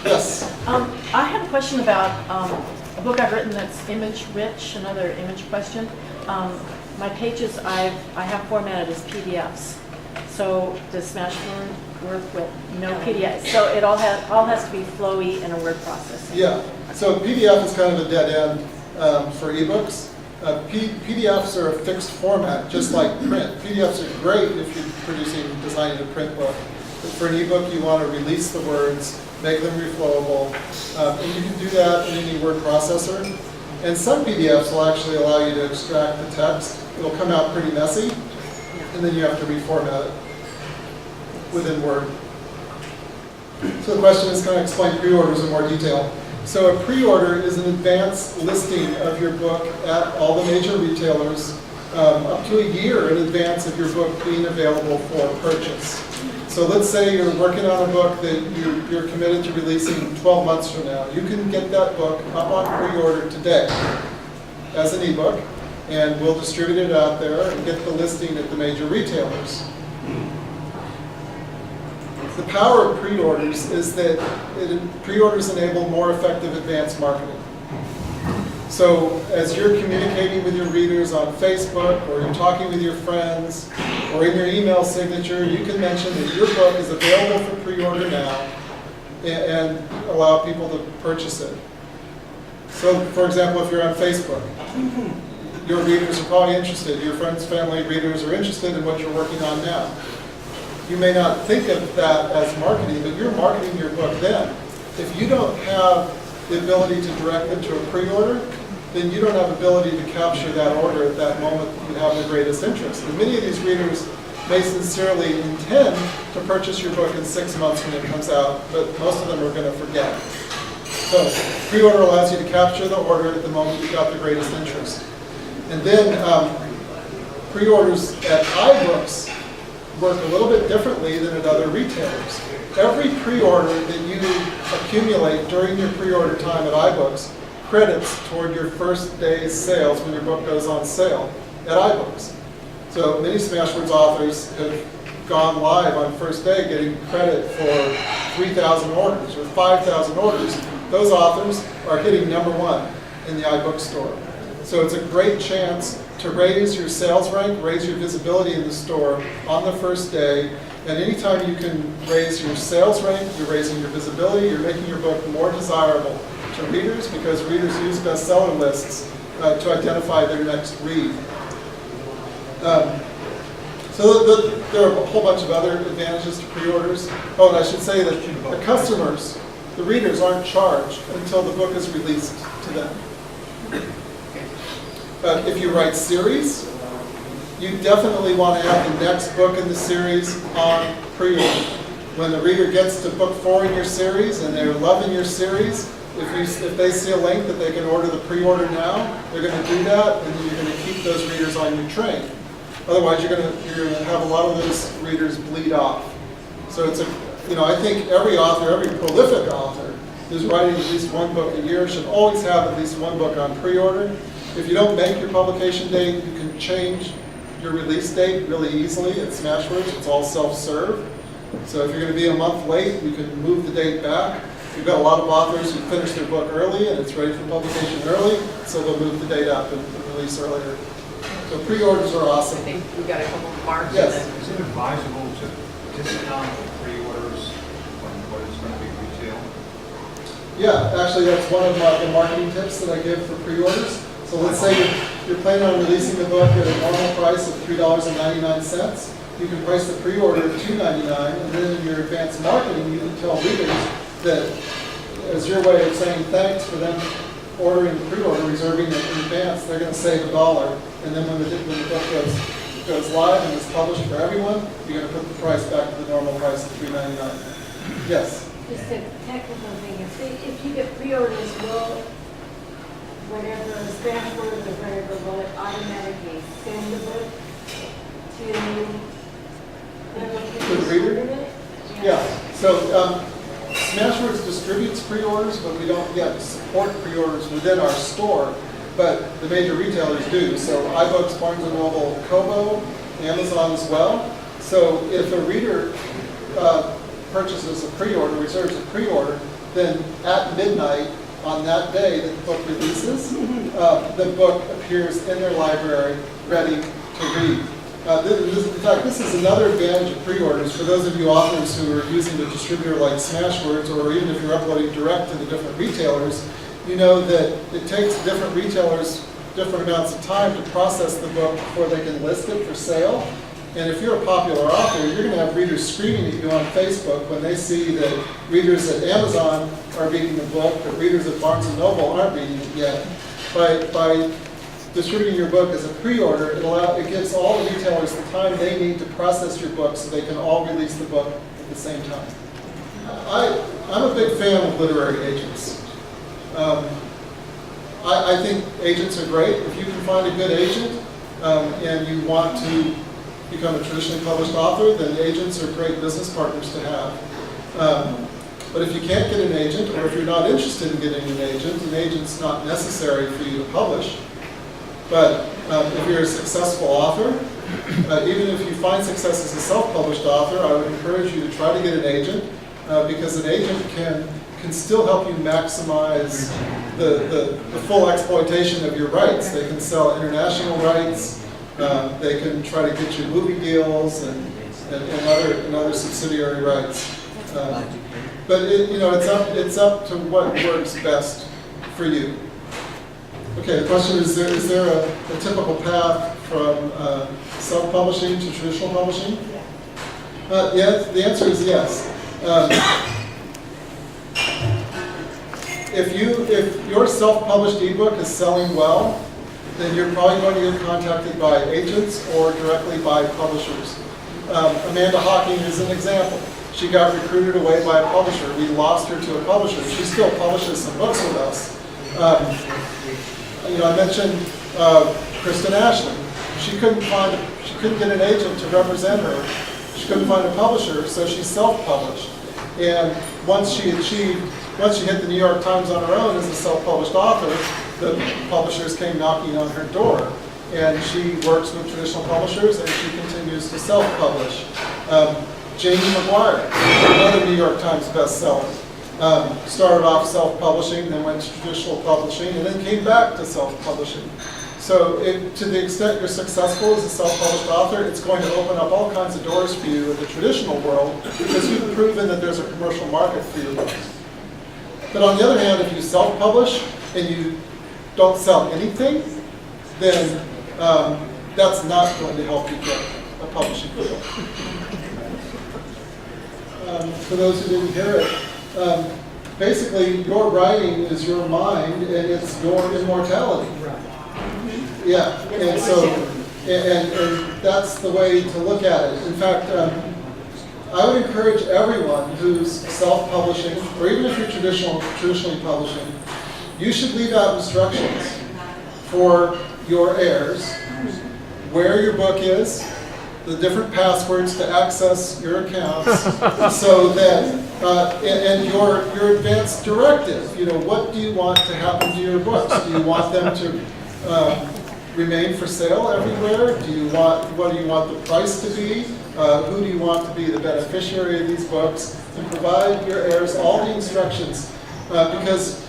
Yes. I have a question about a book I've written that's image rich, another image question. My pages I have formatted as PDFs. So does Smashword work with no PDFs? So it all has to be flowy in a word processing. Yeah. So PDF is kind of a dead end for ebooks. PDFs are a fixed format, just like print. PDFs are great if you're designing a print book. But for an ebook, you want to release the words, make them reflowable, and you can do that in any word processor. And some PDFs will actually allow you to extract the text. It'll come out pretty messy, and then you have to reformat it within Word. So the question is, can I explain pre-orders in more detail? So a pre-order is an advance listing of your book at all the major retailers up to a year in advance of your book being available for purchase. So let's say you're working on a book that you're committed to releasing 12 months from now. You can get that book up on pre-order today as an ebook, and we'll distribute it out there and get the listing at the major retailers. The power of pre-orders is that pre-orders enable more effective advanced marketing. So as you're communicating with your readers on Facebook, or you're talking with your friends, or in your email signature, you can mention that your book is available for pre-order now and allow people to purchase it. So for example, if you're on Facebook, your readers are probably interested, your friends, family, readers are interested in what you're working on now. You may not think of that as marketing, but you're marketing your book then. If you don't have the ability to direct them to a pre-order, then you don't have ability to capture that order at that moment you have the greatest interest. And many of these readers may sincerely intend to purchase your book in 6 months when it comes out, but most of them are going to forget. So pre-order allows you to capture the order at the moment you've got the greatest interest. And then pre-orders at iBooks work a little bit differently than at other retailers. Every pre-order that you accumulate during your pre-order time at iBooks credits toward your first day's sales when your book goes on sale at iBooks. So many Smashwords authors have gone live on first day getting credit for 3,000 orders or 5,000 orders. Those authors are hitting #1 in the iBook store. So it's a great chance to raise your sales rank, raise your visibility in the store on the first day. And anytime you can raise your sales rank, you're raising your visibility, you're making your book more desirable to readers, because readers use bestseller lists to identify their next read. So there are a whole bunch of other advantages to pre-orders. Oh, and I should say that the customers, the readers, aren't charged until the book is released to them. If you write series, you definitely want to have the next book in the series on pre-order. When the reader gets to book 4 in your series and they're loving your series, if they see a link that they can order the pre-order now, they're going to do that, and you're going to keep those readers on your train. Otherwise, you're going to have a lot of those readers bleed off. So it's I think every author, every prolific author who's writing at least 1 book a year should always have at least 1 book on pre-order. If you don't make your publication date, you can change your release date really easily at Smashwords. It's all self-serve. So if you're going to be a month late, you can move the date back. We've got a lot of authors who finish their book early and it's ready for publication early, so they'll move the date up and release earlier. So pre-orders are awesome. I think we've got a couple of marks. Yes. Is it advisable to discount pre-orders on what is going to be retail? Yeah, actually that's one of the marketing tips that I give for pre-orders. So let's say you're planning on releasing the book at a normal price of $3.99. You can price the pre-order at $2.99, and then in your advanced marketing, you can tell readers that, as your way of saying thanks for them ordering the pre-order, reserving it in advance, they're going to save $1. And then when the book goes live and is published for everyone, you're going to put the price back to the normal price of $3.99. Yes? Just a technical thing, if you get pre-orders, will whatever Smashwords or whatever, will it automatically send the book to the reader? Yeah. So Smashwords distributes pre-orders, but we don't yet support pre-orders within our store. But the major retailers do. So iBooks, Barnes & Noble, Kobo, Amazon as well. So if a reader purchases a pre-order, reserves a pre-order, then at midnight on that day that the book releases, the book appears in their library ready to read. In fact, this is another advantage of pre-orders for those of you authors who are using a distributor like Smashwords, or even if you're uploading direct to the different retailers. You know that it takes different retailers different amounts of time to process the book before they can list it for sale. And if you're a popular author, you're going to have readers screaming at you on Facebook when they see that readers at Amazon are reading the book, but readers at Barnes & Noble aren't reading it yet. By distributing your book as a pre-order, it gives all the retailers the time they need to process your book so they can all release the book at the same time. I'm a big fan of literary agents. I think agents are great. If you can find a good agent and you want to become a traditionally published author, then agents are great business partners to have. But if you can't get an agent, or if you're not interested in getting an agent's not necessary for you to publish. But if you're a successful author, even if you find success as a self-published author, I would encourage you to try to get an agent, because an agent can still help you maximize the full exploitation of your rights. They can sell international rights, they can try to get you movie deals and other subsidiary rights. But it's up to what works best for you. Okay, the question is there a typical path from self-publishing to traditional publishing? Yes, the answer is yes. If your self-published ebook is selling well, then you're probably going to get contacted by agents or directly by publishers. Amanda Hawking is an example. She got recruited away by a publisher. We lost her to a publisher. She still publishes some books with us. I mentioned Kristen Ashland. She couldn't get an agent to represent her. She couldn't find a publisher, so she self-published. And once she hit the New York Times on her own as a self-published author, the publishers came knocking on her door. And she works with traditional publishers, and she continues to self-publish. Jamie McGuire, another New York Times bestseller, started off self-publishing, then went to traditional publishing, and then came back to self-publishing. So to the extent you're successful as a self-published author, it's going to open up all kinds of doors for you in the traditional world because you've proven that there's a commercial market for your book. But on the other hand, if you self-publish and you don't sell anything, then that's not going to help you get a publishing deal. For those who didn't hear it, basically your writing is your mind and it's your immortality. Yeah, and so, and that's the way to look at it. In fact, I would encourage everyone who's self-publishing, or even if you're traditionally publishing, you should leave out instructions for your heirs, where your book is, the different passwords to access your accounts, so that, and your advance directive. What do you want to happen to your books? Do you want them to remain for sale everywhere? What do you want the price to be? Who do you want to be the beneficiary of these books? And provide your heirs all the instructions, because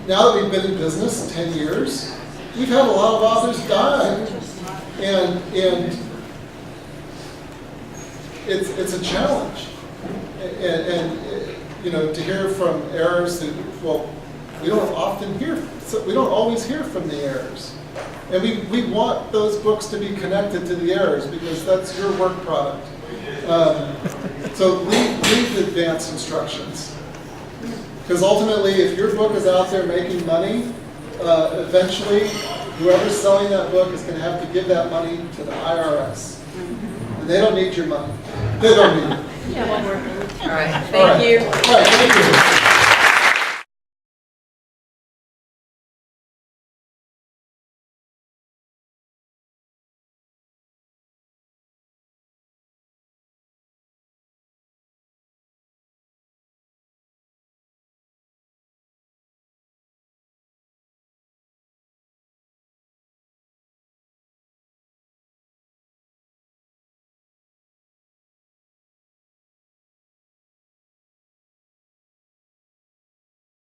now that we've been in business 10 years, we've had a lot of authors die, and it's a challenge, and to hear from heirs who, well, we don't always hear from the heirs, and we want those books to be connected to the heirs because that's your work product. So leave advance instructions, because ultimately, if your book is out there making money, eventually whoever's selling that book is going to have to give that money to the IRS. And they don't need your money. They don't need it. Yeah, one more thing. All right, thank you. All right, thank you.